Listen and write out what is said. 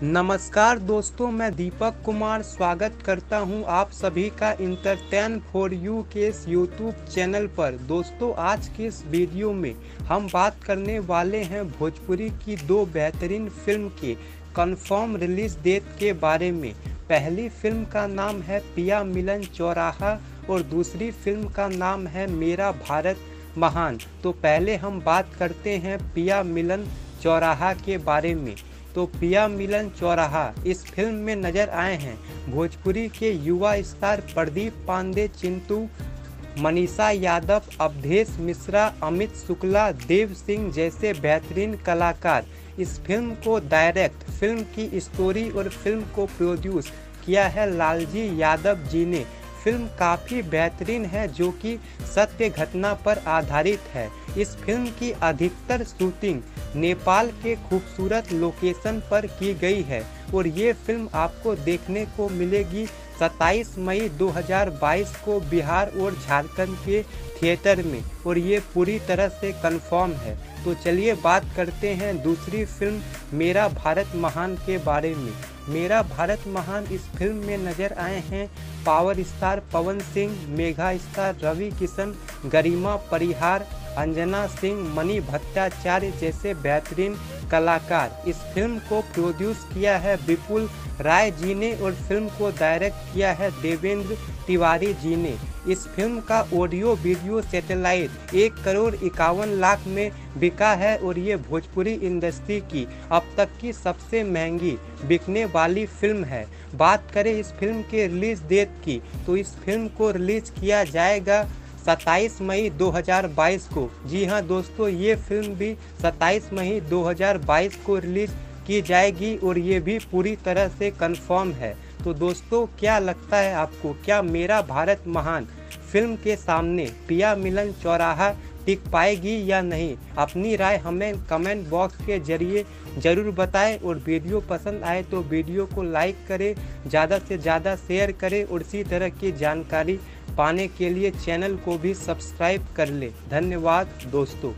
नमस्कार दोस्तों, मैं दीपक कुमार स्वागत करता हूं आप सभी का इंटरटेन फॉर यू के इस यूट्यूब चैनल पर। दोस्तों, आज के इस वीडियो में हम बात करने वाले हैं भोजपुरी की दो बेहतरीन फिल्म के कंफर्म रिलीज डेट के बारे में। पहली फिल्म का नाम है पिया मिलन चौराहा और दूसरी फिल्म का नाम है मेरा भारत महान। तो पहले हम बात करते हैं पिया मिलन चौराहा के बारे में। तो पिया मिलन चौराहा इस फिल्म में नजर आए हैं भोजपुरी के युवा स्टार प्रदीप पांडे, चिंटू, मनीषा यादव, अवधेश मिश्रा, अमित शुक्ला, देव सिंह जैसे बेहतरीन कलाकार। इस फिल्म को डायरेक्ट, फिल्म की स्टोरी और फिल्म को प्रोड्यूस किया है लालजी यादव जी ने। फिल्म काफ़ी बेहतरीन है जो कि सत्य घटना पर आधारित है। इस फिल्म की अधिकतर शूटिंग नेपाल के खूबसूरत लोकेशन पर की गई है और ये फिल्म आपको देखने को मिलेगी 27 मई 2022 को बिहार और झारखंड के थिएटर में और ये पूरी तरह से कंफर्म है। तो चलिए बात करते हैं दूसरी फिल्म मेरा भारत महान के बारे में। मेरा भारत महान इस फिल्म में नजर आए हैं power star Pawan Singh, mega star Ravi Kishan, गरिमा परिहार, अंजना सिंह, मणि भट्टाचार्य जैसे बेहतरीन कलाकार। इस फिल्म को प्रोड्यूस किया है विपुल राय जी ने और फिल्म को डायरेक्ट किया है देवेंद्र तिवारी जी ने। इस फिल्म का ऑडियो वीडियो सैटेलाइट 1,51,00,000 में बिका है और ये भोजपुरी इंडस्ट्री की अब तक की सबसे महंगी बिकने वाली फिल्म है। बात करें इस फिल्म के रिलीज डेट की, तो इस फिल्म को रिलीज किया जाएगा 27 मई 2022 को। जी हाँ दोस्तों, ये फिल्म भी 27 मई 2022 को रिलीज की जाएगी और ये भी पूरी तरह से कंफर्म है। तो दोस्तों, क्या लगता है आपको, क्या मेरा भारत महान फिल्म के सामने पिया मिलन चौराहा टिक पाएगी या नहीं? अपनी राय हमें कमेंट बॉक्स के जरिए ज़रूर बताएं और वीडियो पसंद आए तो वीडियो को लाइक करें, ज़्यादा से ज़्यादा शेयर करें और इसी तरह की जानकारी पाने के लिए चैनल को भी सब्सक्राइब कर ले। धन्यवाद दोस्तों।